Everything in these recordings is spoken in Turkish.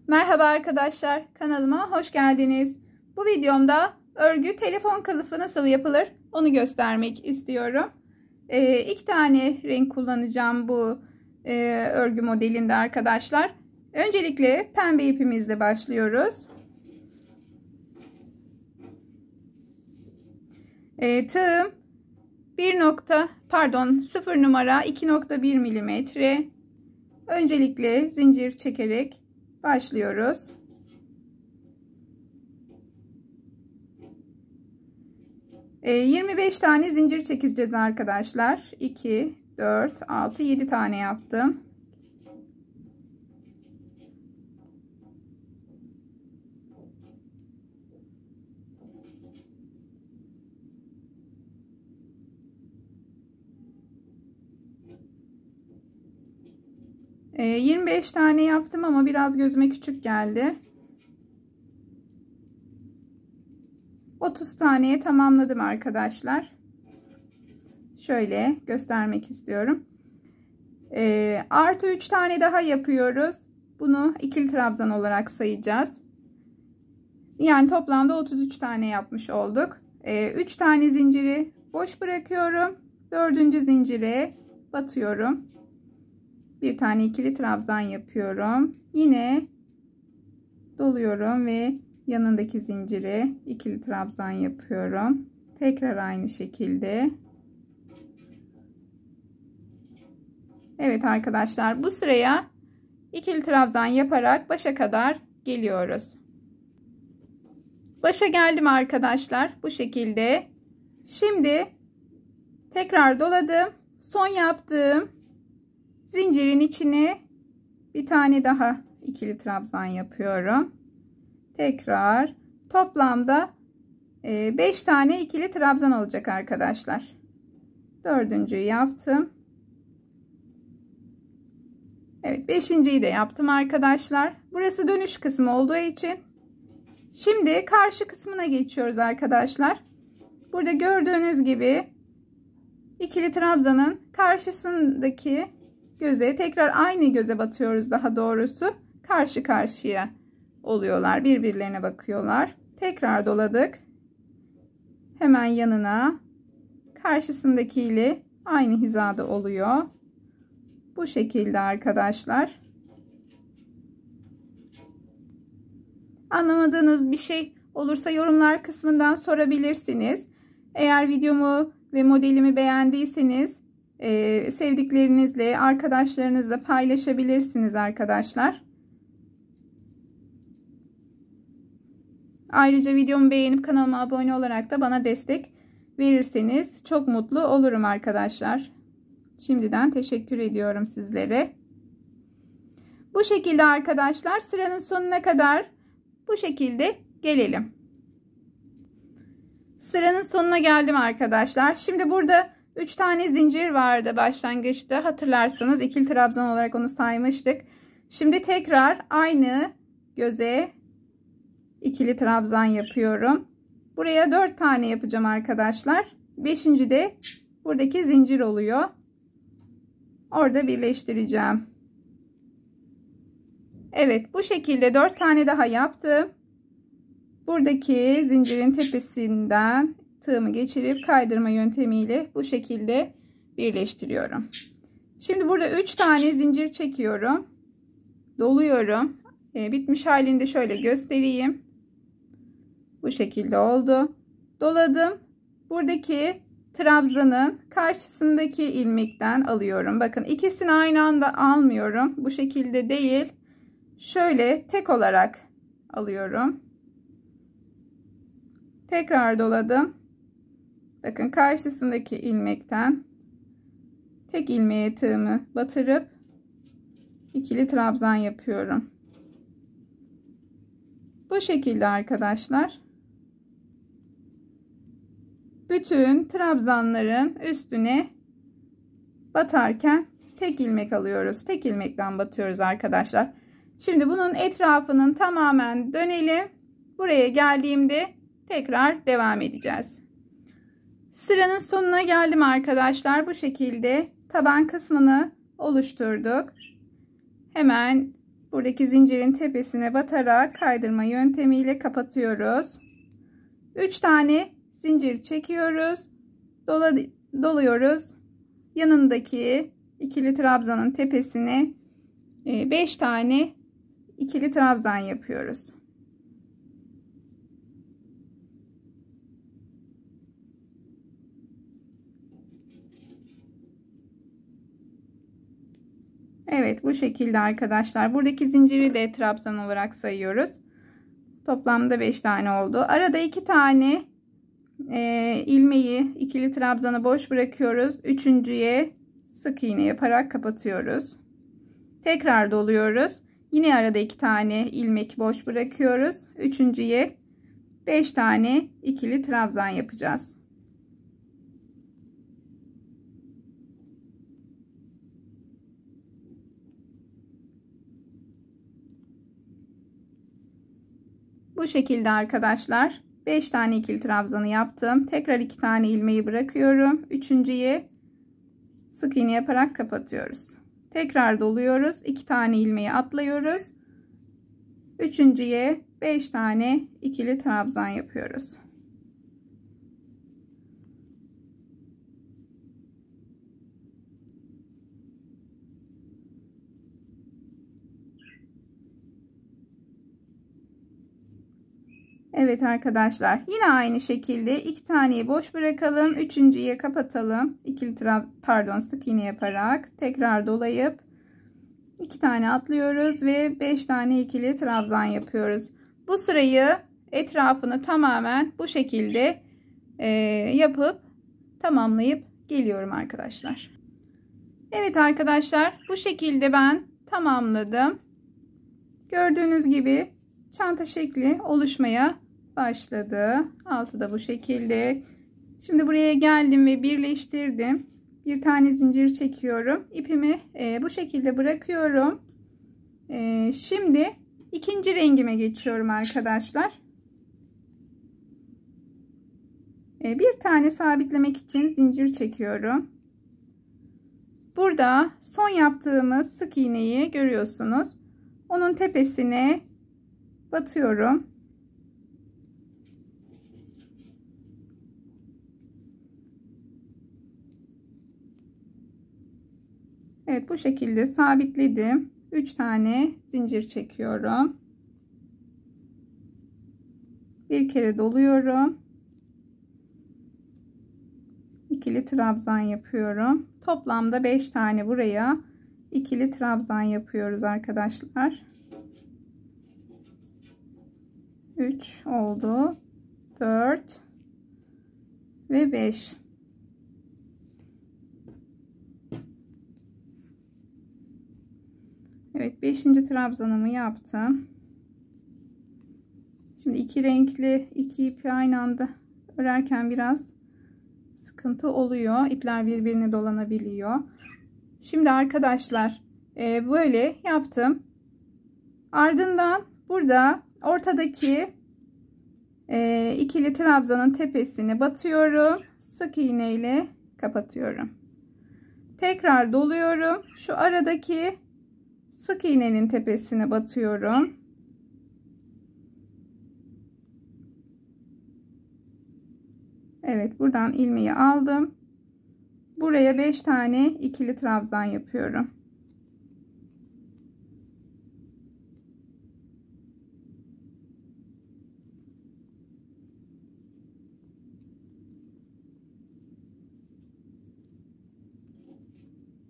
Merhaba arkadaşlar, kanalıma hoş geldiniz. Bu videomda örgü telefon kılıfı nasıl yapılır onu göstermek istiyorum. İki tane renk kullanacağım bu örgü modelinde arkadaşlar. Öncelikle pembe ipimizle başlıyoruz. Tığım 0 numara 2.1 milimetre. Öncelikle zincir çekerek başlıyoruz. E, 25 tane zincir çekeceğiz arkadaşlar. 2, 4, 6, 7 tane yaptım. E, 25 tane yaptım ama biraz gözüme küçük geldi. 30 taneye tamamladım arkadaşlar. Şöyle göstermek istiyorum. Artı 3 tane daha yapıyoruz. Bunu ikili trabzan olarak sayacağız. Yani toplamda 33 tane yapmış olduk. 3 tane zinciri boş bırakıyorum. 4. zincire batıyorum. Bir tane ikili trabzan yapıyorum. Yine doluyorum ve yanındaki zincire ikili trabzan yapıyorum. Tekrar aynı şekilde. Evet arkadaşlar, bu sıraya ikili trabzan yaparak başa kadar geliyoruz. Başa geldim arkadaşlar, bu şekilde. Şimdi tekrar doladım. Son yaptığım zincirin içine bir tane daha ikili trabzan yapıyorum. Tekrar toplamda 5 tane ikili trabzan olacak arkadaşlar. 4.'yü yaptım. Evet, 5.'yi de yaptım arkadaşlar. Burası dönüş kısmı olduğu için şimdi karşı kısmına geçiyoruz arkadaşlar. Burada gördüğünüz gibi ikili trabzanın karşısındaki göze tekrar aynı göze batıyoruz, daha doğrusu karşı karşıya oluyorlar, birbirlerine bakıyorlar. Tekrar doladık, hemen yanına karşısındakiyle aynı hizada oluyor. Bu şekilde arkadaşlar. Anlamadığınız bir şey olursa yorumlar kısmından sorabilirsiniz. Eğer videomu ve modelimi beğendiyseniz sevdiklerinizle, arkadaşlarınızla paylaşabilirsiniz arkadaşlar. Ayrıca videomu beğenip kanalıma abone olarak da bana destek verirseniz çok mutlu olurum arkadaşlar. Şimdiden teşekkür ediyorum sizlere. Bu şekilde arkadaşlar, sıranın sonuna kadar bu şekilde gelelim. Sıranın sonuna geldim arkadaşlar. Şimdi burada 3 tane zincir vardı başlangıçta. Hatırlarsanız ikili trabzan olarak onu saymıştık. Şimdi tekrar aynı göze ikili trabzan yapıyorum. Buraya 4 tane yapacağım arkadaşlar. 5. de buradaki zincir oluyor. Orada birleştireceğim. Evet, bu şekilde 4 tane daha yaptım. Buradaki zincirin tepesinden tığımı geçirip kaydırma yöntemiyle bu şekilde birleştiriyorum. Şimdi burada 3 tane zincir çekiyorum. Doluyorum. Bitmiş halinde şöyle göstereyim. Bu şekilde oldu. Doladım. Buradaki trabzanın karşısındaki ilmekten alıyorum. Bakın, ikisini aynı anda almıyorum. Bu şekilde değil. Şöyle tek olarak alıyorum. Tekrar doladım. Bakın, karşısındaki ilmekten tek ilmeğe tığımı batırıp ikili trabzan yapıyorum. Bu şekilde arkadaşlar. Bütün trabzanların üstüne batarken tek ilmek alıyoruz. Tek ilmekten batıyoruz arkadaşlar. Şimdi bunun etrafının tamamen dönelim. Buraya geldiğimde tekrar devam edeceğiz. Sıranın sonuna geldim arkadaşlar. Bu şekilde taban kısmını oluşturduk. Hemen buradaki zincirin tepesine batarak kaydırma yöntemiyle kapatıyoruz. 3 tane zincir çekiyoruz. Doluyoruz. Yanındaki ikili trabzanın tepesine 5 tane ikili trabzan yapıyoruz. Evet, bu şekilde arkadaşlar. Buradaki zinciri de trabzan olarak sayıyoruz. Toplamda 5 tane oldu. Arada 2 tane ilmeği, ikili trabzanı boş bırakıyoruz. Üçüncüye sık iğne yaparak kapatıyoruz. Tekrar doluyoruz. Yine arada 2 tane ilmek boş bırakıyoruz. Üçüncüye 5 tane ikili trabzan yapacağız. Bu şekilde arkadaşlar 5 tane ikili trabzanı yaptım. Tekrar 2 tane ilmeği bırakıyorum. Üçüncüye sık iğne yaparak kapatıyoruz. Tekrar doluyoruz. 2 tane ilmeği atlıyoruz. Üçüncüye 5 tane ikili trabzan yapıyoruz. Evet arkadaşlar, yine aynı şekilde 2 taneyi boş bırakalım. Üçüncüye kapatalım. Sık iğne yaparak tekrar dolayıp 2 tane atlıyoruz ve 5 tane ikili trabzan yapıyoruz. Bu sırayı etrafını tamamen bu şekilde yapıp tamamlayıp geliyorum arkadaşlar. Evet arkadaşlar, bu şekilde ben tamamladım. Gördüğünüz gibi çanta şekli oluşmaya başladı. Altı da bu şekilde. Şimdi buraya geldim ve birleştirdim. Bir tane zincir çekiyorum. İpimi bu şekilde bırakıyorum. Şimdi ikinci rengime geçiyorum arkadaşlar. Bir tane sabitlemek için zincir çekiyorum. Burada son yaptığımız sık iğneyi görüyorsunuz. Onun tepesine batıyorum. Evet, bu şekilde sabitledim. 3 tane zincir çekiyorum. Bir kere doluyorum. İkili trabzan yapıyorum. Toplamda 5 tane buraya ikili trabzan yapıyoruz arkadaşlar. 3 oldu. 4 ve 5. Evet, 5. trabzanımı yaptım. Şimdi iki renkli iki ipi aynı anda örerken biraz sıkıntı oluyor. İpler birbirine dolanabiliyor. Şimdi arkadaşlar böyle yaptım. Ardından burada ortadaki ikili trabzanın tepesine batıyorum. Sık iğne ile kapatıyorum. Tekrar doluyorum. Şu aradaki sık iğnenin tepesine batıyorum. Evet, buradan ilmeği aldım. Buraya 5 tane ikili trabzan yapıyorum.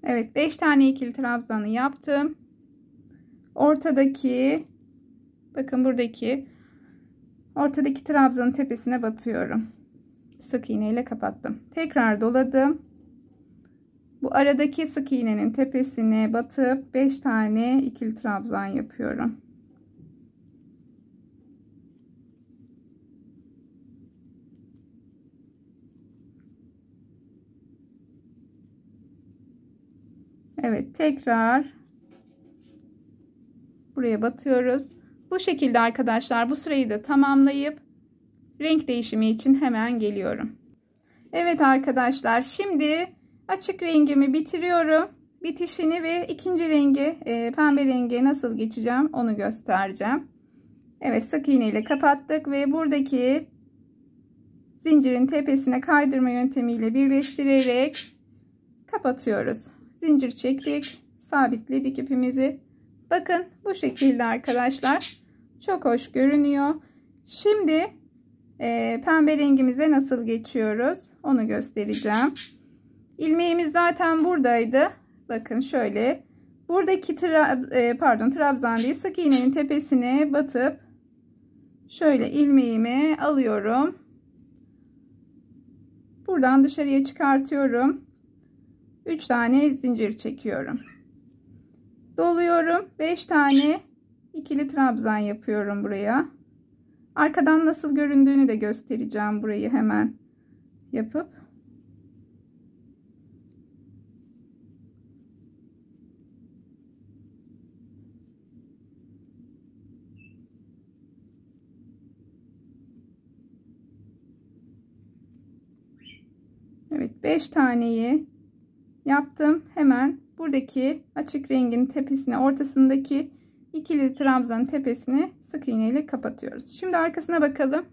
Evet, 5 tane ikili trabzanı yaptım. Ortadaki, bakın buradaki ortadaki trabzanın tepesine batıyorum. Sık iğne ile kapattım. Tekrar doladım. Bu aradaki sık iğnenin tepesine batıp 5 tane ikili trabzan yapıyorum. Evet, tekrar buraya batıyoruz. Bu şekilde arkadaşlar, bu sırayı da tamamlayıp renk değişimi için hemen geliyorum. Evet arkadaşlar, şimdi açık rengimi bitiriyorum. bitişini ve ikinci rengi pembe rengi nasıl geçeceğim onu göstereceğim. Evet, sık iğne ile kapattık ve buradaki zincirin tepesine kaydırma yöntemiyle birleştirerek kapatıyoruz. Zincir çektik, sabitledik ipimizi. Bakın bu şekilde arkadaşlar. Çok hoş görünüyor. Şimdi pembe rengimize nasıl geçiyoruz onu göstereceğim. İlmeğimiz zaten buradaydı. Bakın şöyle. Buradaki trabzan değil, sık iğnenin tepesine batıp şöyle ilmeğimi alıyorum. Buradan dışarıya çıkartıyorum. 3 tane zincir çekiyorum. Doluyorum. 5 tane ikili trabzan yapıyorum buraya. Arkadan nasıl göründüğünü de göstereceğim burayı hemen yapıp. Evet, 5 taneyi yaptım. Hemen buradaki açık rengin tepesine, ortasındaki ikili trabzanın tepesini sık iğne ile kapatıyoruz. Şimdi arkasına bakalım.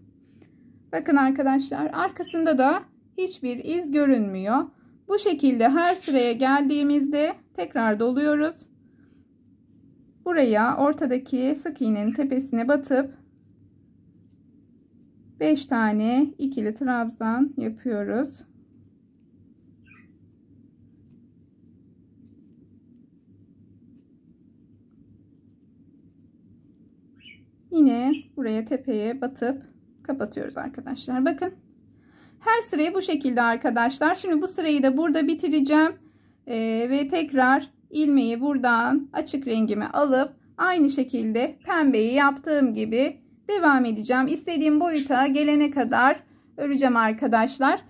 Bakın arkadaşlar, arkasında da hiçbir iz görünmüyor. Bu şekilde her sıraya geldiğimizde tekrar doluyoruz. Buraya ortadaki sık iğnenin tepesine batıp 5 tane ikili trabzan yapıyoruz. Yine buraya tepeye batıp kapatıyoruz arkadaşlar. Bakın. Her sırayı bu şekilde arkadaşlar. Şimdi bu sırayı da burada bitireceğim. Ve tekrar ilmeği buradan açık rengimi alıp aynı şekilde pembeyi yaptığım gibi devam edeceğim. İstediğim boyuta gelene kadar öreceğim arkadaşlar.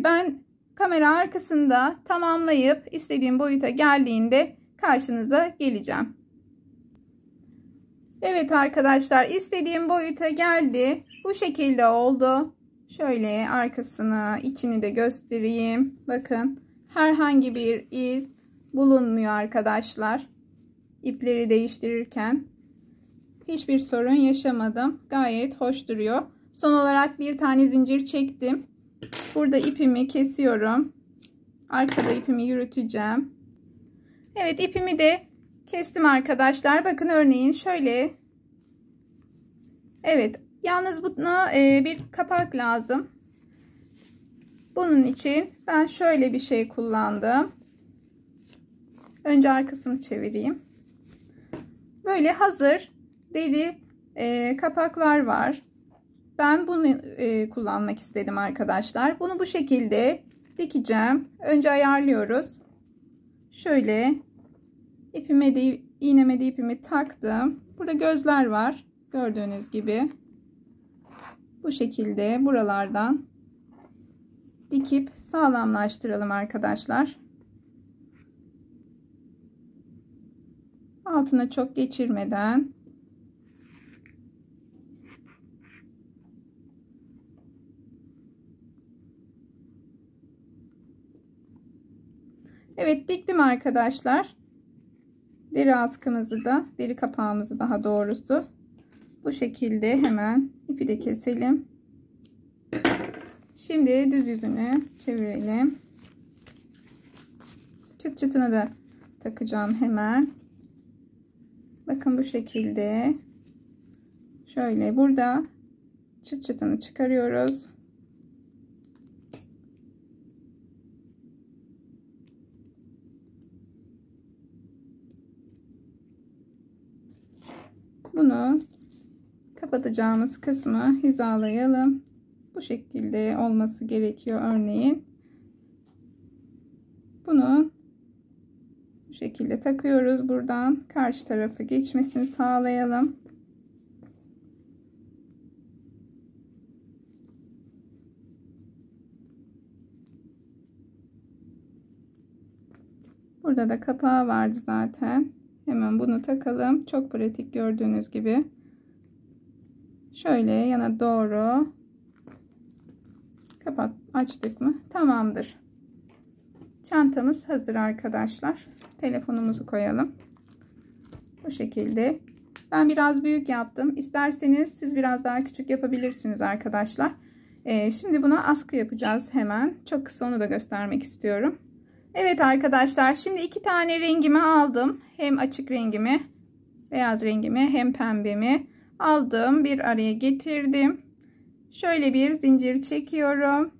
Ben kamera arkasında tamamlayıp istediğim boyuta geldiğinde karşınıza geleceğim. Evet arkadaşlar, istediğim boyuta geldi. Bu şekilde oldu. Şöyle arkasını, içini de göstereyim. Bakın, herhangi bir iz bulunmuyor arkadaşlar. İpleri değiştirirken hiçbir sorun yaşamadım. Gayet hoş duruyor. Son olarak bir tane zincir çektim. Burada ipimi kesiyorum. Arkada ipimi yürüteceğim. Evet, ipimi de kestim arkadaşlar. Bakın örneğin şöyle. Evet. Yalnız buna bir kapak lazım. Bunun için ben şöyle bir şey kullandım. Önce arkasını çevireyim. Böyle hazır deri kapaklar var. Ben bunu kullanmak istedim arkadaşlar. Bunu bu şekilde dikeceğim. Önce ayarlıyoruz. Şöyle ipime de, iğneme de ipimi taktım. Burada gözler var. Gördüğünüz gibi. Bu şekilde buralardan dikip sağlamlaştıralım arkadaşlar. Altına çok geçirmeden. Evet, diktim arkadaşlar. Deri askımızı da, deri kapağımızı daha doğrusu bu şekilde hemen ipi de keselim. Şimdi düz yüzünü çevirelim. Çıt çıtını da takacağım hemen. Bakın bu şekilde. Şöyle burada çıt çıtını çıkarıyoruz. Bunu kapatacağımız kısmı hizalayalım. Bu şekilde olması gerekiyor örneğin. Bunu bu şekilde takıyoruz. Buradan karşı tarafı geçmesini sağlayalım. Burada da kapağı vardı zaten. Hemen bunu takalım. Çok pratik, gördüğünüz gibi. Şöyle yana doğru açtık mı? Tamamdır. Çantamız hazır arkadaşlar. Telefonumuzu koyalım. Bu şekilde. Ben biraz büyük yaptım. İsterseniz siz biraz daha küçük yapabilirsiniz arkadaşlar. Şimdi buna askı yapacağız hemen. Çok kısa onu da göstermek istiyorum. Evet arkadaşlar, şimdi 2 tane rengimi aldım. Hem açık rengimi, beyaz rengimi, hem pembemi aldım. Bir araya getirdim. Şöyle bir zincir çekiyorum.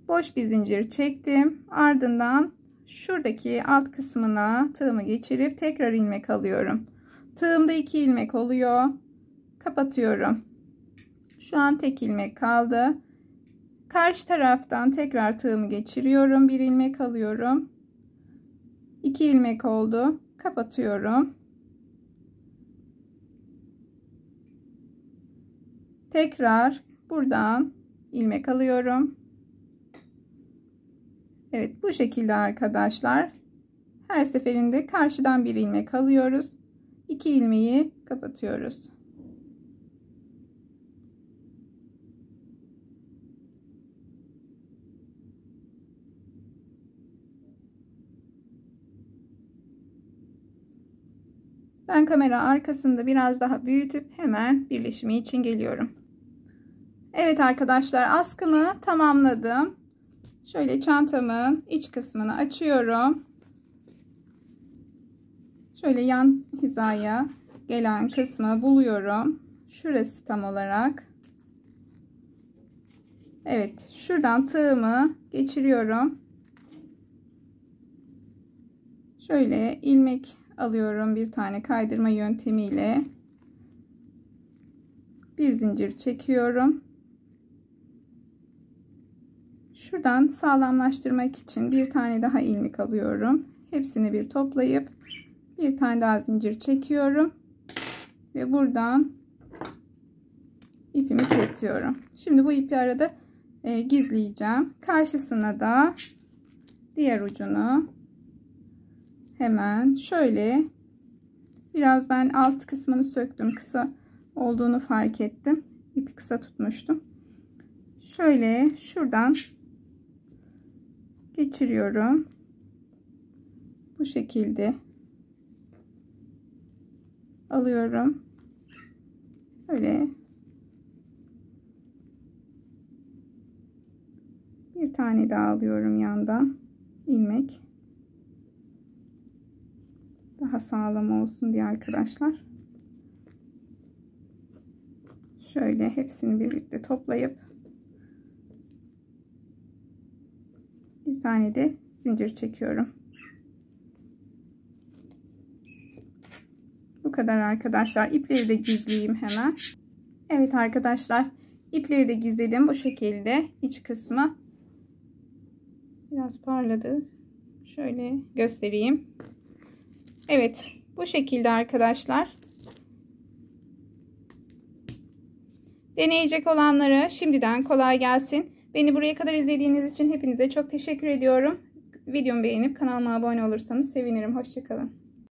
Boş bir zincir çektim. Ardından şuradaki alt kısmına tığımı geçirip tekrar ilmek alıyorum. Tığımda 2 ilmek oluyor. Kapatıyorum. Şu an tek ilmek kaldı. Karşı taraftan tekrar tığımı geçiriyorum. 1 ilmek alıyorum. 2 ilmek oldu. Kapatıyorum. Tekrar buradan ilmek alıyorum. Evet, bu şekilde arkadaşlar. Her seferinde karşıdan 1 ilmek alıyoruz. 2 ilmeği kapatıyoruz. Ben kamera arkasında biraz daha büyütüp hemen birleşimi için geliyorum. Evet arkadaşlar, askımı tamamladım. Şöyle çantamın iç kısmını açıyorum. Şöyle yan hizaya gelen kısmı buluyorum. Şurası tam olarak. Evet, şuradan tığımı geçiriyorum. Şöyle ilmek alıyorum, bir tane kaydırma yöntemiyle. Bir zincir çekiyorum. Şuradan sağlamlaştırmak için bir tane daha ilmek alıyorum. Hepsini bir toplayıp bir tane daha zincir çekiyorum ve buradan ipimi kesiyorum. Şimdi bu ipi arada gizleyeceğim. Karşısına da diğer ucunu hemen şöyle, biraz ben alt kısmını söktüm, kısa olduğunu fark ettim. İpi kısa tutmuştum. Şöyle şuradan geçiriyorum. Bu şekilde alıyorum. Böyle bir tane daha alıyorum yandan ilmek. Daha sağlam olsun diye arkadaşlar. Şöyle hepsini birlikte toplayıp bir tane de zincir çekiyorum. Bu kadar arkadaşlar. İpleri de gizleyeyim hemen. Evet arkadaşlar, ipleri de gizledim bu şekilde. İç kısmı biraz parladı. Şöyle göstereyim. Evet, bu şekilde arkadaşlar. Deneyecek olanlara şimdiden kolay gelsin. Beni buraya kadar izlediğiniz için hepinize çok teşekkür ediyorum. Videomu beğenip kanalıma abone olursanız sevinirim. Hoşça kalın.